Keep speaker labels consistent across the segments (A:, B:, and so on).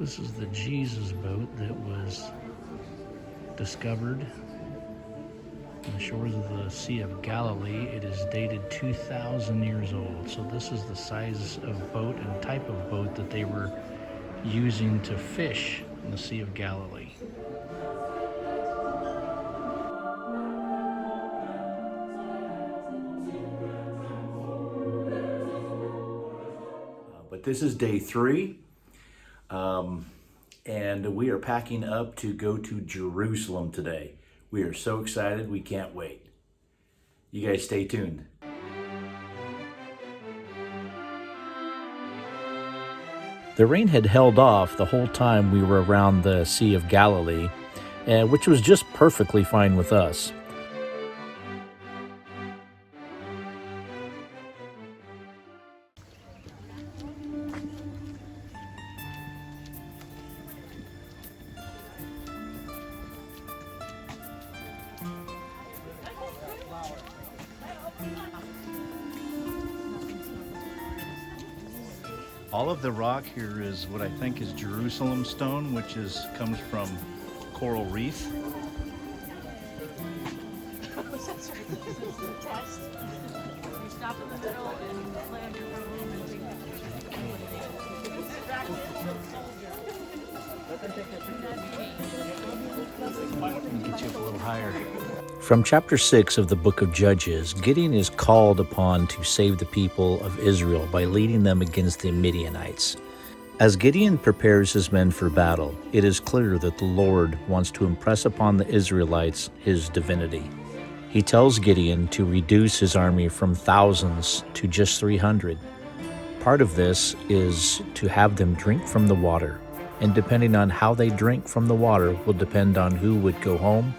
A: This is the Jesus boat that was discovered on the shores of the Sea of Galilee. It is dated 2,000 years old. So this is the size of boat and type of boat that they were using to fish in the Sea of Galilee.
B: But this is day 3. And we are packing up to go to Jerusalem today. We are so excited, we can't wait. You guys stay tuned.
A: The rain had held off the whole time we were around the Sea of Galilee, which was just perfectly fine with us. All of the rock here is what I think is Jerusalem stone, which comes from coral reef. Get you up a little higher. From chapter 6 of the book of Judges, Gideon is called upon to save the people of Israel by leading them against the Midianites. As Gideon prepares his men for battle, it is clear that the Lord wants to impress upon the Israelites his divinity. He tells Gideon to reduce his army from thousands to just 300. Part of this is to have them drink from the water, and depending on how they drink from the water will depend on who would go home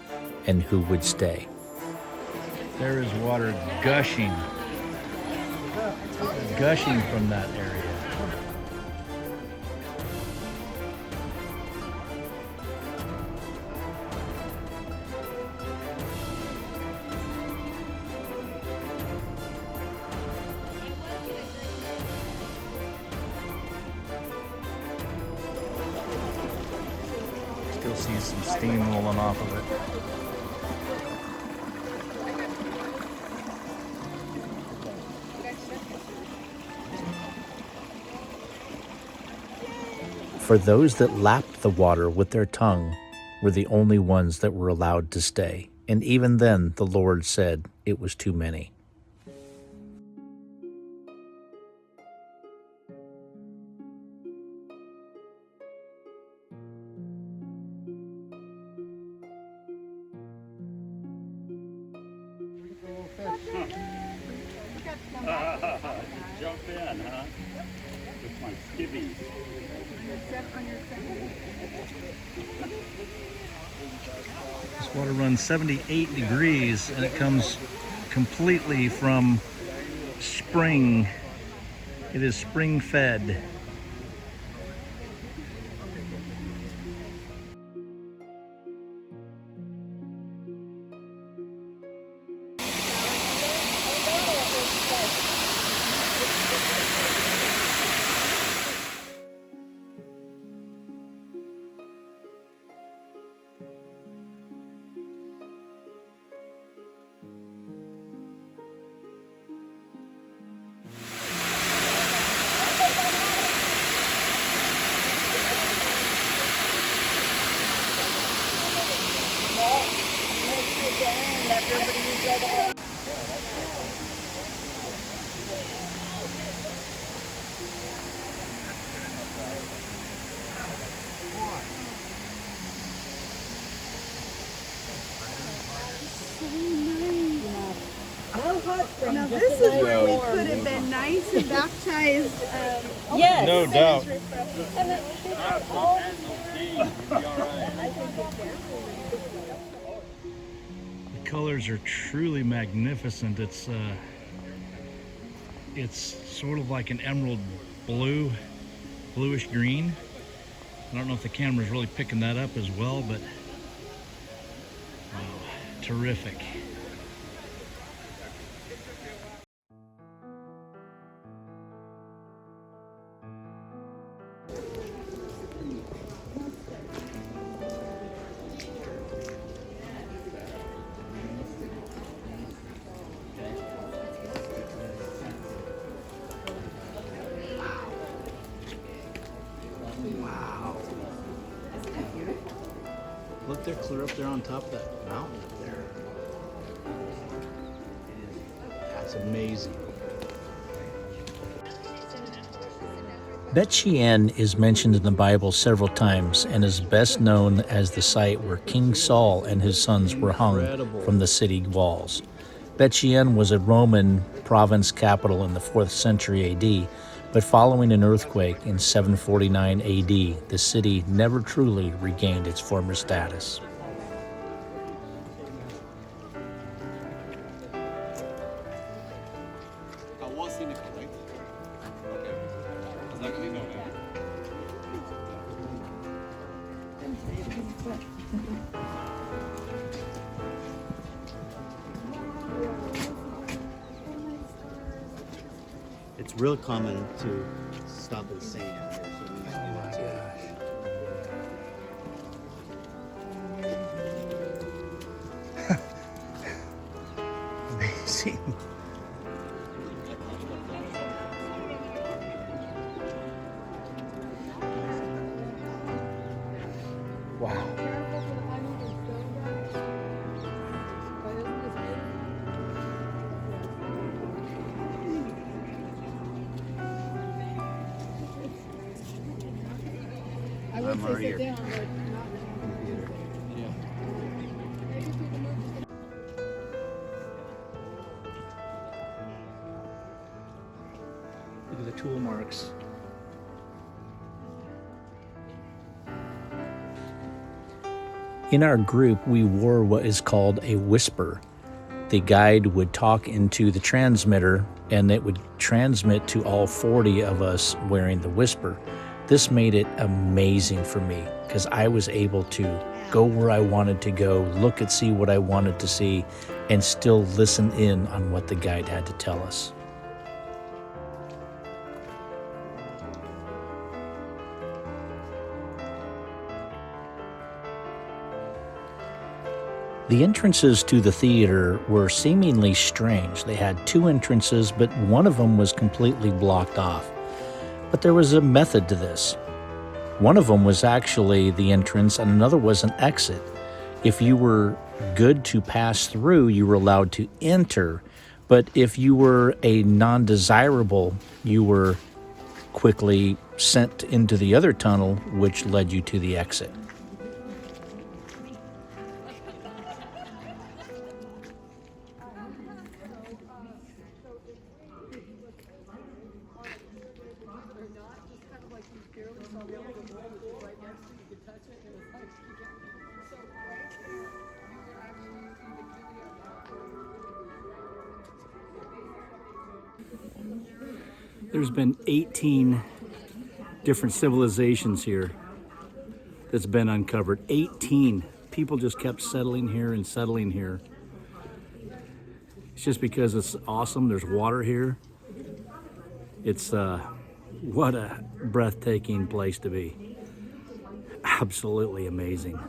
A: and who would stay. There is water gushing from that area. Still see some steam rolling off of it. For those that lapped the water with their tongue were the only ones that were allowed to stay. And even then the Lord said it was too many.
C: Jump in, huh? With my skivvies.
A: This water runs 78 degrees and it comes completely from spring. It is spring fed.
D: Now this is where we could have been nice and baptized.
E: Yes.
A: No doubt.
E: colors are truly magnificent. It's sort of like an emerald blue, bluish green. I don't know if the camera's really picking that up as well, but wow, terrific.
A: Wow. Look, they're clear up there on top of that mountain up there. That's amazing. Bet Shean is mentioned in the Bible several times and is best known as the site where King Saul and his sons were hung from the city walls. Bet Shean was a Roman province capital in the 4th century AD, but following an earthquake in 749 AD, the city never truly regained its former status.
F: It's real common to stop and sing.
A: Oh my gosh. Amazing. Wow.
D: I would say sit down, but not.
A: Look at the tool marks. In our group, we wore what is called a whisper. The guide would talk into the transmitter and it would transmit to all 40 of us wearing the whisper. This made it amazing for me because I was able to go where I wanted to go, look and see what I wanted to see, and still listen in on what the guide had to tell us. The entrances to the theater were seemingly strange. They had 2 entrances, but one of them was completely blocked off. But there was a method to this. One of them was actually the entrance and another was an exit. If you were good to pass through, you were allowed to enter. But if you were a non-desirable, you were quickly sent into the other tunnel, which led you to the exit.
E: There's been 18 different civilizations here that's been uncovered. 18. People just kept settling here and settling here. It's just because it's awesome. There's water here. It's what a breathtaking place to be. Absolutely amazing.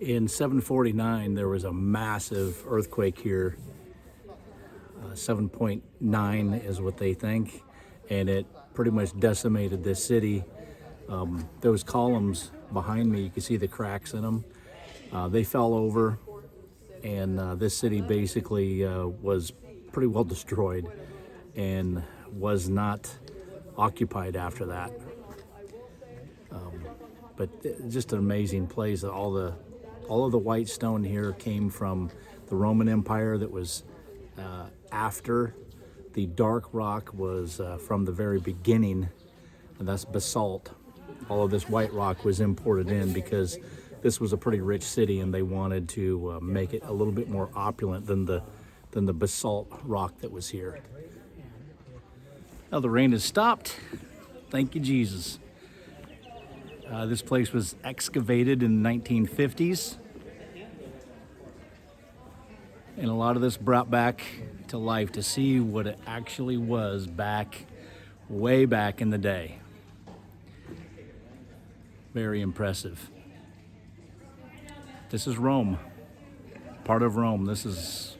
E: In 749, there was a massive earthquake here. 7.9 is what they think, and it pretty much decimated this city. Those columns behind me, you can see the cracks in them. They fell over, and this city basically was pretty well destroyed and was not occupied after that. But just an amazing place. All of the white stone here came from the Roman Empire that was after. The dark rock was from the very beginning, and that's basalt. All of this white rock was imported in because this was a pretty rich city, and they wanted to make it a little bit more opulent than the basalt rock that was here. Now the rain has stopped. Thank you, Jesus. This place was excavated in the 1950s, and a lot of this brought back to life to see what it actually was way back in the day. Very impressive. This is Rome, part of Rome. This is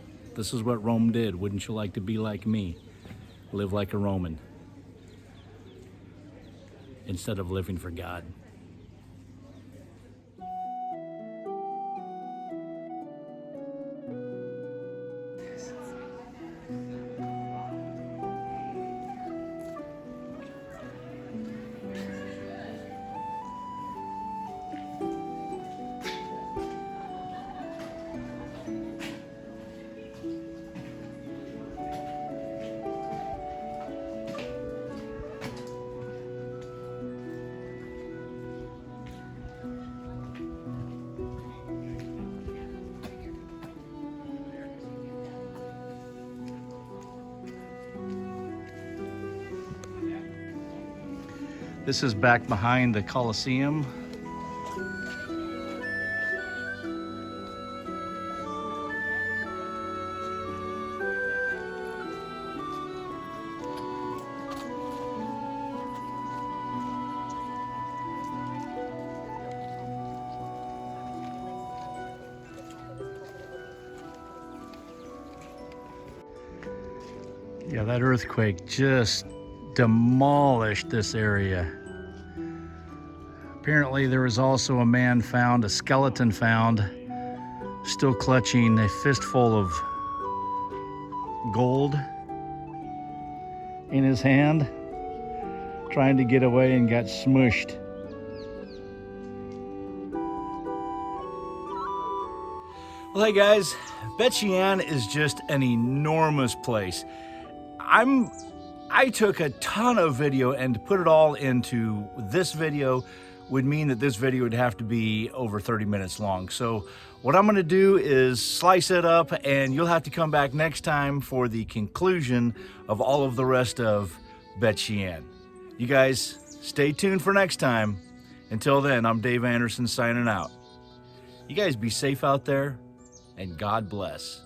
E: what Rome did. Wouldn't you like to be like me? Live like a Roman instead of living for God. This is back behind the Colosseum. Yeah, that earthquake just demolished this area. Apparently there was also a skeleton found, still clutching a fistful of gold in his hand, trying to get away, and got smushed. Well, hey guys, Bet Shean is just an enormous place. I took a ton of video, and to put it all into this video would mean that this video would have to be over 30 minutes long. So what I'm gonna do is slice it up, and you'll have to come back next time for the conclusion of all of the rest of Bet Shean. You guys stay tuned for next time. Until then, I'm Dave Anderson signing out. You guys be safe out there, and God bless.